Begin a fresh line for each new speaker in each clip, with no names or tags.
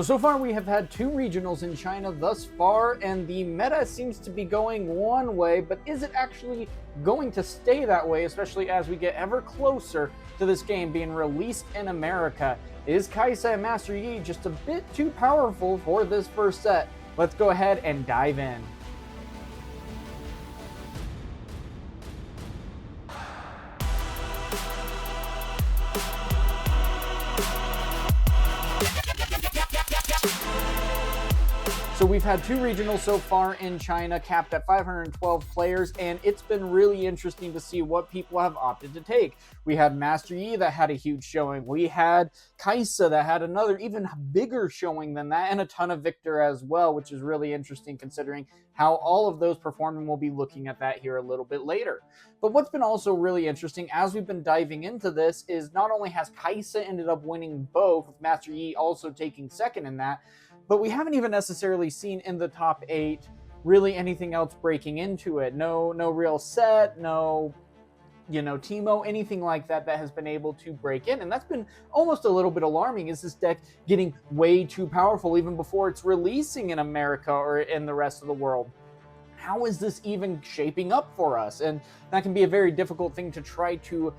So far we have had 2 regionals in China thus far, and the meta seems to be going one way, but is it actually going to stay that way, especially as we get ever closer to this game being released in America? Is Kaisa and Master Yi just a bit too powerful for this first set? Let's go ahead and dive in. So we've had 2 regionals so far in China, capped at 512 players, and it's been really interesting to see what people have opted to take. We had Master Yi that had a huge showing. We had Kaisa that had another even bigger showing than that, and a ton of Victor as well, which is really interesting considering how all of those performed, and we'll be looking at that here a little bit later. But what's been also really interesting as we've been diving into this is not only has Kaisa ended up winning both, with Master Yi also taking second in that, but we haven't even necessarily seen in the top 8 really anything else breaking into it. No real set, no, Teemo, anything like that has been able to break in. And that's been almost a little bit alarming. Is this deck getting way too powerful even before it's releasing in America or in the rest of the world? How is this even shaping up for us? And that can be a very difficult thing to try to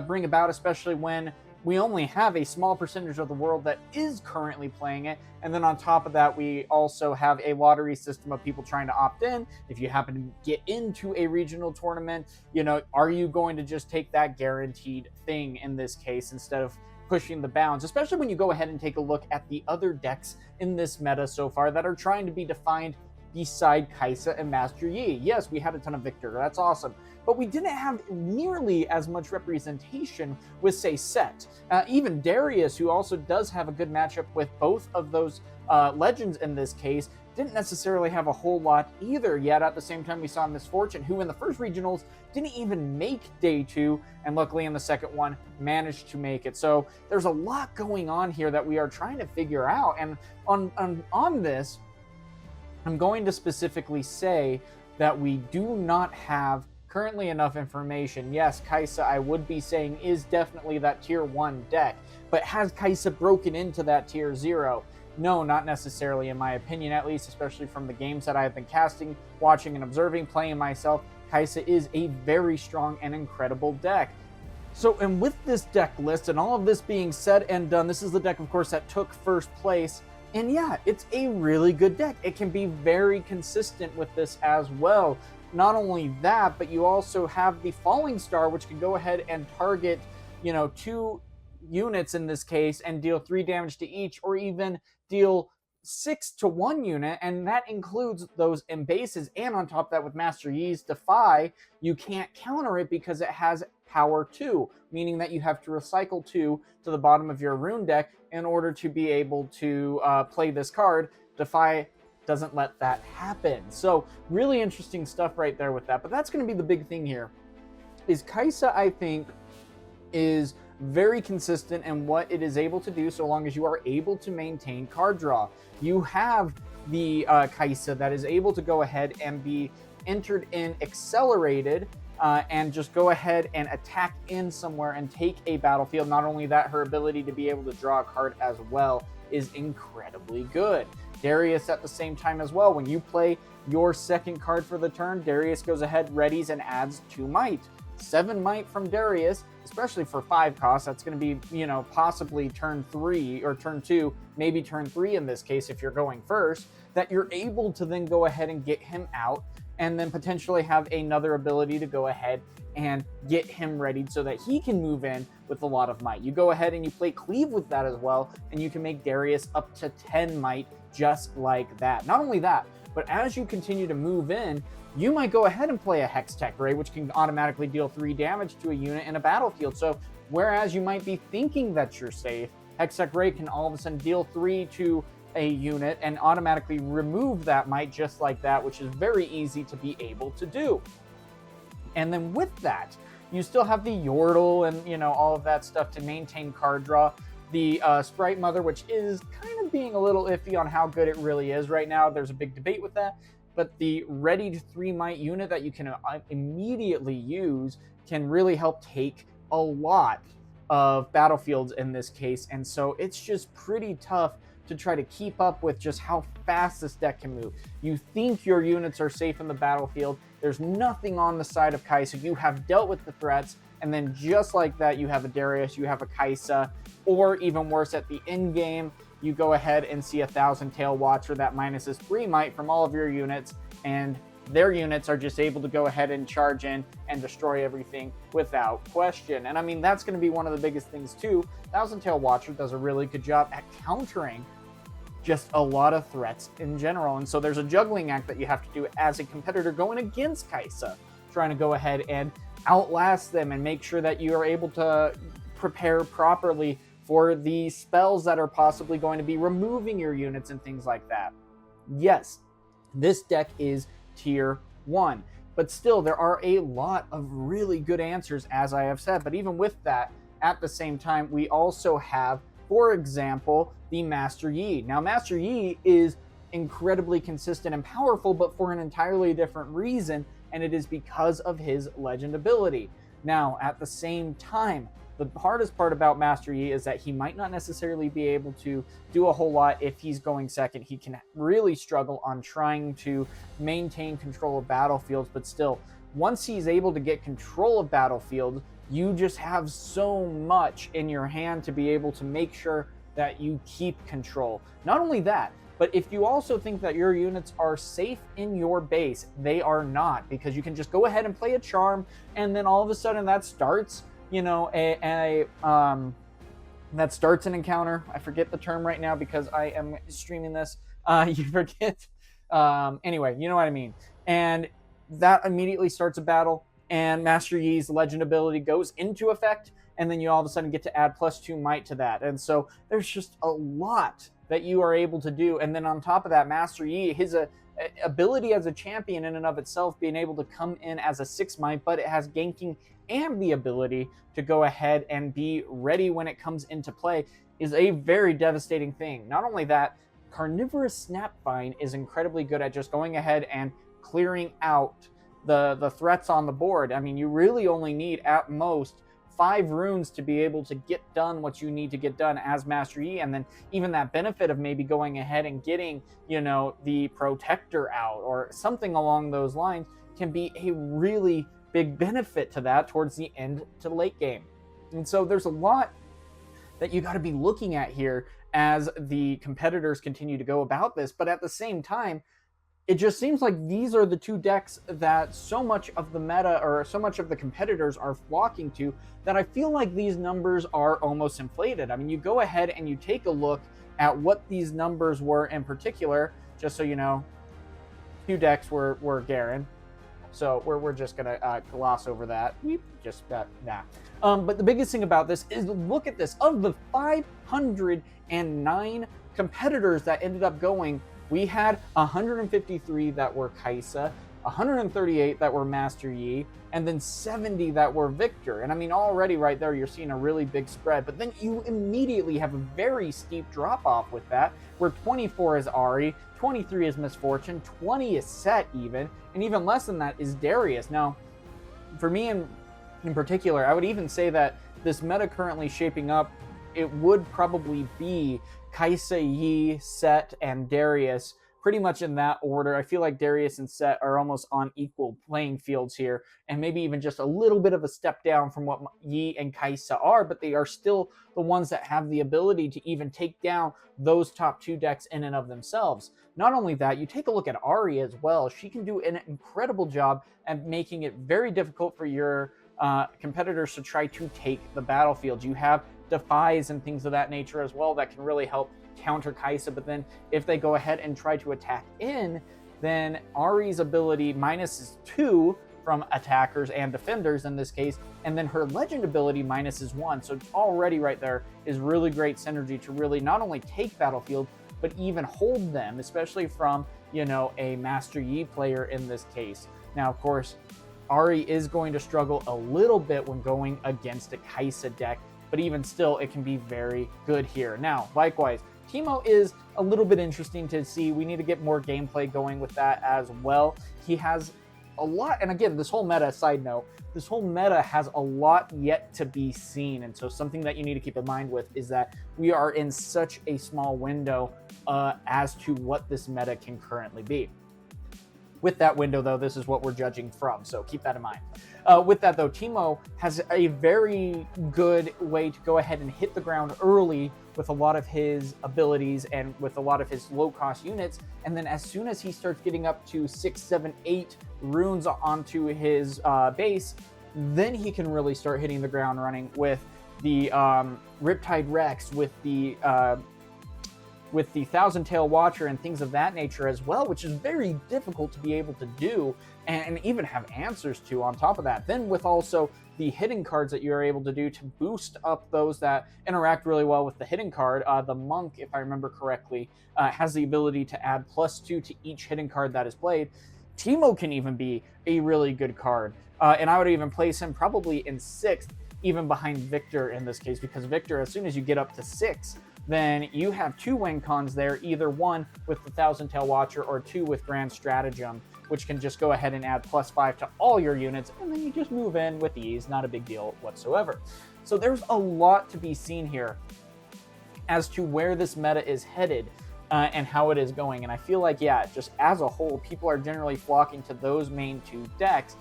bring about, especially when we only have a small percentage of the world that is currently playing it. And then on top of that, we also have a lottery system of people trying to opt in. If you happen to get into a regional tournament, are you going to just take that guaranteed thing in this case instead of pushing the bounds, especially when you go ahead and take a look at the other decks in this meta so far that are trying to be defined beside Kaisa and Master Yi. Yes, we had a ton of Victor. That's awesome. But we didn't have nearly as much representation with, say, Set. Even Darius, who also does have a good matchup with both of those legends in this case, didn't necessarily have a whole lot either. Yet at the same time, we saw Misfortune, who in the first regionals didn't even make day 2, and luckily in the second one managed to make it. So there's a lot going on here that we are trying to figure out. And on this, I'm going to specifically say that we do not have currently enough information. Yes, Kaisa, I would be saying, is definitely that tier 1 deck, but has Kaisa broken into that tier 0? No, not necessarily, in my opinion, at least, especially from the games that I've been casting, watching, and observing, playing myself. Kaisa is a very strong and incredible deck. So, and with this deck list and all of this being said and done, this is the deck, of course, that took first place. And yeah, it's a really good deck. It can be very consistent with this as well. Not only that, but you also have the Falling Star, which can go ahead and target, 2 units in this case and deal 3 damage to each, or even deal 6 to 1 unit, and that includes those embases. And on top of that, with Master Yi's Defy, you can't counter it because it has power 2, meaning that you have to recycle 2 to the bottom of your rune deck in order to be able to play this card. Defy doesn't let that happen. So really interesting stuff right there with that. But that's going to be the big thing here. Is Kaisa, I think, is very consistent in what it is able to do so long as you are able to maintain card draw. You have the Kaisa that is able to go ahead and be entered in accelerated and just go ahead and attack in somewhere and take a battlefield. Not only that, her ability to be able to draw a card as well is incredibly good. Darius at the same time as well. When you play your second card for the turn, Darius goes ahead, readies, and adds 2 might. 7 might from Darius, especially for 5 costs. That's going to be, possibly turn 3 or turn 2, maybe turn 3 in this case if you're going first, that you're able to then go ahead and get him out and then potentially have another ability to go ahead and get him readied so that he can move in with a lot of might. You go ahead and you play Cleave with that as well, and you can make Darius up to 10 might just like that. Not only that, but as you continue to move in, you might go ahead and play a Hex Tech Ray, which can automatically deal 3 damage to a unit in a battlefield. So whereas you might be thinking that you're safe, Hex Tech Ray can all of a sudden deal 3 to a unit and automatically remove that might just like that, which is very easy to be able to do. And then with that, you still have the Yordle and, all of that stuff to maintain card draw. The Sprite Mother, which is kind of being a little iffy on how good it really is right now. There's a big debate with that. But the readied 3 might unit that you can immediately use can really help take a lot of battlefields in this case. And so it's just pretty tough to try to keep up with just how fast this deck can move. You think your units are safe in the battlefield. There's nothing on the side of Kai'Sa. You have dealt with the threats, and then just like that, you have a Darius, you have a Kai'Sa, or even worse, at the end game, you go ahead and see a Thousand Tail Watcher that minuses 3 might from all of your units, and their units are just able to go ahead and charge in and destroy everything without question. And I mean, that's going to be one of the biggest things too. Thousand Tail Watcher does a really good job at countering just a lot of threats in general. And so there's a juggling act that you have to do as a competitor going against Kai'Sa, trying to go ahead and outlast them and make sure that you are able to prepare properly for the spells that are possibly going to be removing your units and things like that. Yes, this deck is tier 1, but still there are a lot of really good answers, as I have said. But even with that, at the same time, we also have, for example, the Master Yi. Now, Master Yi is incredibly consistent and powerful, but for an entirely different reason, and it is because of his legend ability. Now, at the same time, the hardest part about Master Yi is that he might not necessarily be able to do a whole lot if he's going second. He can really struggle on trying to maintain control of battlefields, but still, once he's able to get control of battlefields, you just have so much in your hand to be able to make sure that you keep control. Not only that, but if you also think that your units are safe in your base, they are not, because you can just go ahead and play a charm, and then all of a sudden that starts, you know, that starts an encounter. I forget the term right now because I am streaming this. You forget. Anyway, you know what I mean. And that immediately starts a battle, and Master Yi's legend ability goes into effect, and then you all of a sudden get to add +2 might to that. And so there's just a lot that you are able to do. And then on top of that, Master Yi, his ability as a champion in and of itself, being able to come in as a 6 might, but it has ganking and the ability to go ahead and be ready when it comes into play, is a very devastating thing. Not only that, Carnivorous Snapvine is incredibly good at just going ahead and clearing out the threats on the board. I mean, you really only need at most 5 runes to be able to get done what you need to get done as Master Yi, and then even that benefit of maybe going ahead and getting, you know, the Protector out or something along those lines can be a really big benefit to that towards the end to late game. And so there's a lot that you got to be looking at here as the competitors continue to go about this, but at the same time, it just seems like these are the 2 decks that so much of the meta or so much of the competitors are flocking to, that I feel like these numbers are almost inflated. I mean, you go ahead and you take a look at what these numbers were in particular, just so you know, 2 decks were Garen. So we're just going to gloss over that. But the biggest thing about this is, look at this. Of the 509 competitors that ended up going, we had 153 that were Kai'Sa, 138 that were Master Yi, and then 70 that were Victor. And I mean, already right there, you're seeing a really big spread. But then you immediately have a very steep drop-off with that, where 24 is Ahri, 23 is Misfortune, 20 is Set even, and even less than that is Darius. Now, for me in particular, I would even say that this meta currently shaping up, it would probably be Kai'Sa, Yi, Set, and Darius, pretty much in that order. I feel like Darius and Set are almost on equal playing fields here, and maybe even just a little bit of a step down from what Yi and Kai'Sa are, but they are still the ones that have the ability to even take down those top 2 decks in and of themselves. Not only that, you take a look at Ahri as well. She can do an incredible job at making it very difficult for your competitors to try to take the battlefield. You have Defies and things of that nature as well that can really help counter Kai'Sa, but then if they go ahead and try to attack in, then Ahri's ability -2 from attackers and defenders in this case, and then her legend ability -1. So already right there is really great synergy to really not only take battlefield, but even hold them, especially from, you know, a Master Yi player in this case. Now, of course, Ahri is going to struggle a little bit when going against a Kai'Sa deck, but even still, it can be very good here. Now, likewise, Teemo is a little bit interesting to see. We need to get more gameplay going with that as well. He has a lot. And again, this whole meta, side note, this whole meta has a lot yet to be seen. And so something that you need to keep in mind with is that we are in such a small window as to what this meta can currently be. With that window, though, this is what we're judging from, so keep that in mind. With that, though, Teemo has a very good way to go ahead and hit the ground early with a lot of his abilities and with a lot of his low-cost units, and then as soon as he starts getting up to 6, 7, 8 runes onto his base, then he can really start hitting the ground running with the Riptide Rex, with the Thousand Tail Watcher and things of that nature as well, which is very difficult to be able to do and even have answers to on top of that. Then with also the hidden cards that you're able to do to boost up those that interact really well with the hidden card. The Monk, if I remember correctly, has the ability to add +2 to each hidden card that is played. Teemo can even be a really good card. And I would even place him probably in 6th, even behind Victor in this case, because Victor, as soon as you get up to 6, then you have 2 win cons there, either 1 with the Thousand Tail Watcher or 2 with Grand Stratagem, which can just go ahead and add +5 to all your units, and then you just move in with ease, not a big deal whatsoever. So there's a lot to be seen here as to where this meta is headed and how it is going. And I feel like, yeah, just as a whole, people are generally flocking to those main 2 decks,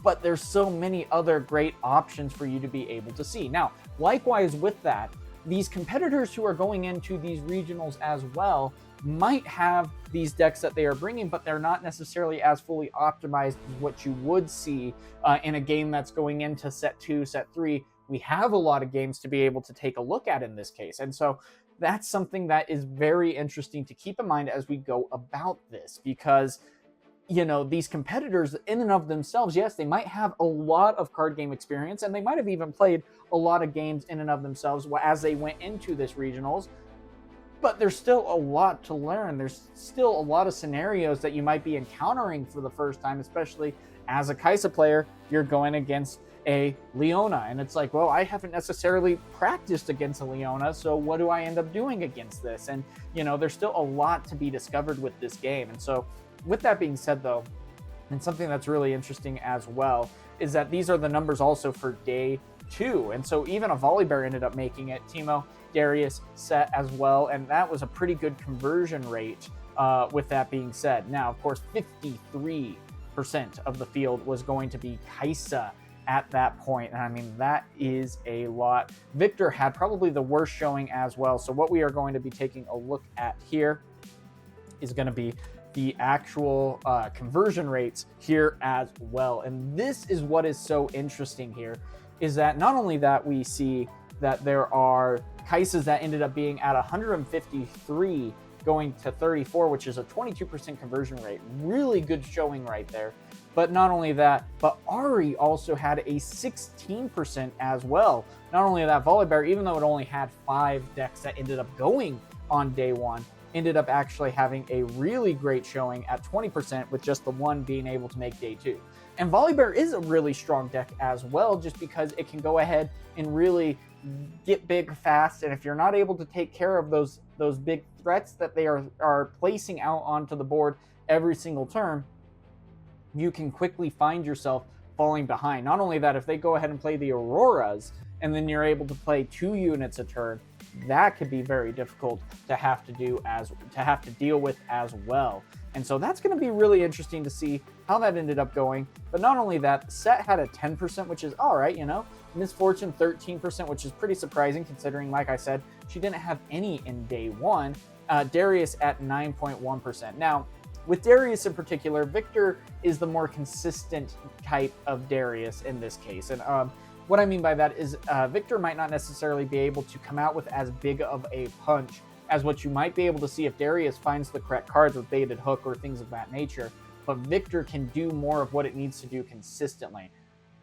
but there's so many other great options for you to be able to see. Now, likewise with that, these competitors who are going into these regionals as well might have these decks that they are bringing, but they're not necessarily as fully optimized as what you would see in a game that's going into set 2, set 3. We have a lot of games to be able to take a look at in this case. And so that's something that is very interesting to keep in mind as we go about this, because you know, these competitors in and of themselves, yes, they might have a lot of card game experience, and they might have even played a lot of games in and of themselves as they went into this regionals, but there's still a lot to learn. There's still a lot of scenarios that you might be encountering for the first time, especially as a Kai'Sa player. You're going against a Leona, and it's like, well, I haven't necessarily practiced against a Leona, so what do I end up doing against this? And, you know, there's still a lot to be discovered with this game. And so with that being said, though, and something that's really interesting as well, is that these are the numbers also for day 2. And so even a Volibear ended up making it. Teemo, Darius, Set as well. And that was a pretty good conversion rate with that being said. Now, of course, 53% of the field was going to be Kai'Sa at that point. And I mean, that is a lot. Victor had probably the worst showing as well. So what we are going to be taking a look at here is going to be the actual conversion rates here as well. And this is what is so interesting here, is that not only that we see that there are Kai'Sas that ended up being at 153 going to 34, which is a 22% conversion rate. Really good showing right there. But not only that, but Ahri also had a 16% as well. Not only that, Volibear, even though it only had 5 decks that ended up going on day 1, ended up actually having a really great showing at 20%, with just the 1 being able to make day 2. And Volibear is a really strong deck as well, just because it can go ahead and really get big fast. And if you're not able to take care of those big threats that they are placing out onto the board every single turn, you can quickly find yourself falling behind. Not only that, if they go ahead and play the Auroras, and then you're able to play 2 units a turn, that could be very difficult to have to deal with as well. And so that's going to be really interesting to see how that ended up going. But not only that, Set had a 10%, which is all right, you know. Misfortune 13%, which is pretty surprising considering, like I said, she didn't have any in day 1. Darius at 9.1%. Now, with Darius in particular, Victor is the more consistent type of Darius in this case. And what I mean by that is Victor might not necessarily be able to come out with as big of a punch as what you might be able to see if Darius finds the correct cards with baited hook or things of that nature. But Victor can do more of what it needs to do consistently.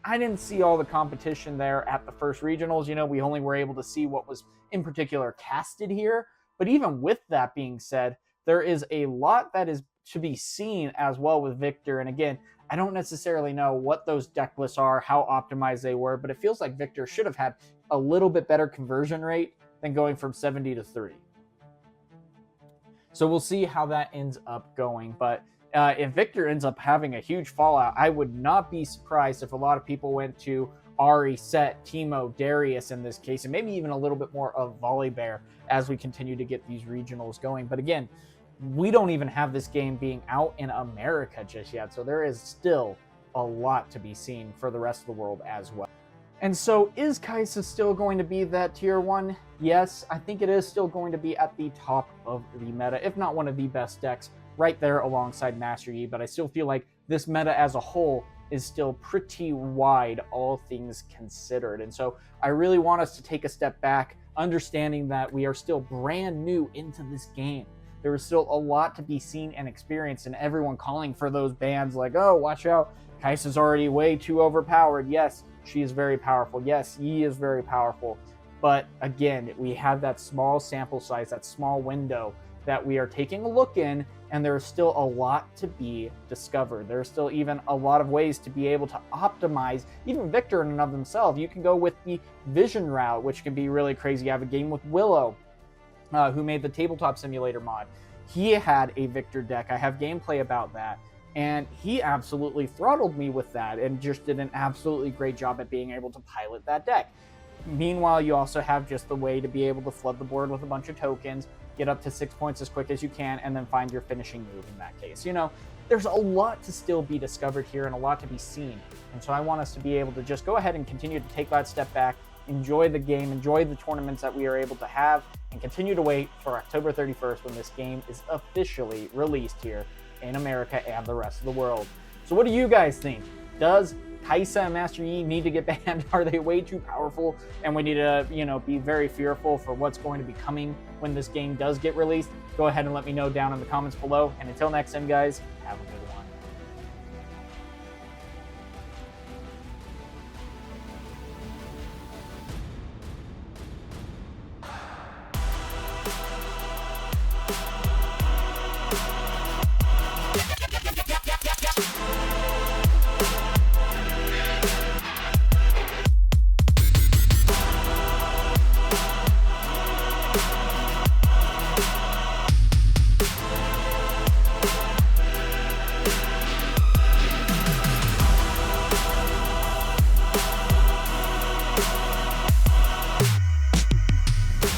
I didn't see all the competition there at the first regionals. You know, we only were able to see what was in particular casted here. But even with that being said, there is a lot that is to be seen as well with Victor. And again, I don't necessarily know what those deck lists are, how optimized they were, but it feels like Victor should have had a little bit better conversion rate than going from 70 to 3. So we'll see how that ends up going. But If Victor ends up having a huge fallout, I would not be surprised if a lot of people went to Ari, Set, Teemo, Darius in this case, and maybe even a little bit more of Volibear as we continue to get these regionals going. But again, we don't even have this game being out in America just yet, so there is still a lot to be seen for the rest of the world as well. And so is Kai'Sa still going to be that tier 1? Yes, I think it is still going to be at the top of the meta, if not one of the best decks, right there alongside Master Yi, but I still feel like this meta as a whole is still pretty wide, all things considered. And so I really want us to take a step back, understanding that we are still brand new into this game. There is still a lot to be seen and experienced, and everyone calling for those bans like, oh, watch out, Kai'Sa's already way too overpowered. Yes, she is very powerful. Yes, Yi is very powerful. But again, we have that small sample size, that small window that we are taking a look in, and there's still a lot to be discovered. There's still even a lot of ways to be able to optimize even Victor in and of themselves. You can go with the Vision route, which can be really crazy. I have a game with Willow, who made the Tabletop Simulator mod. He had a Victor deck. I have gameplay about that, and he absolutely throttled me with that and just did an absolutely great job at being able to pilot that deck. Meanwhile, you also have just the way to be able to flood the board with a bunch of tokens, get up to 6 points as quick as you can, and then find your finishing move in that case. You know, there's a lot to still be discovered here and a lot to be seen. And so I want us to be able to just go ahead and continue to take that step back, enjoy the game, enjoy the tournaments that we are able to have, and continue to wait for October 31st when this game is officially released here in America and the rest of the world. So what do you guys think? Does Kai'Sa and Master Yi need to get banned? Are they way too powerful and we need to, be very fearful for what's going to be coming when this game does get released? Go ahead and let me know down in the comments below. And until next time, guys, have a good one.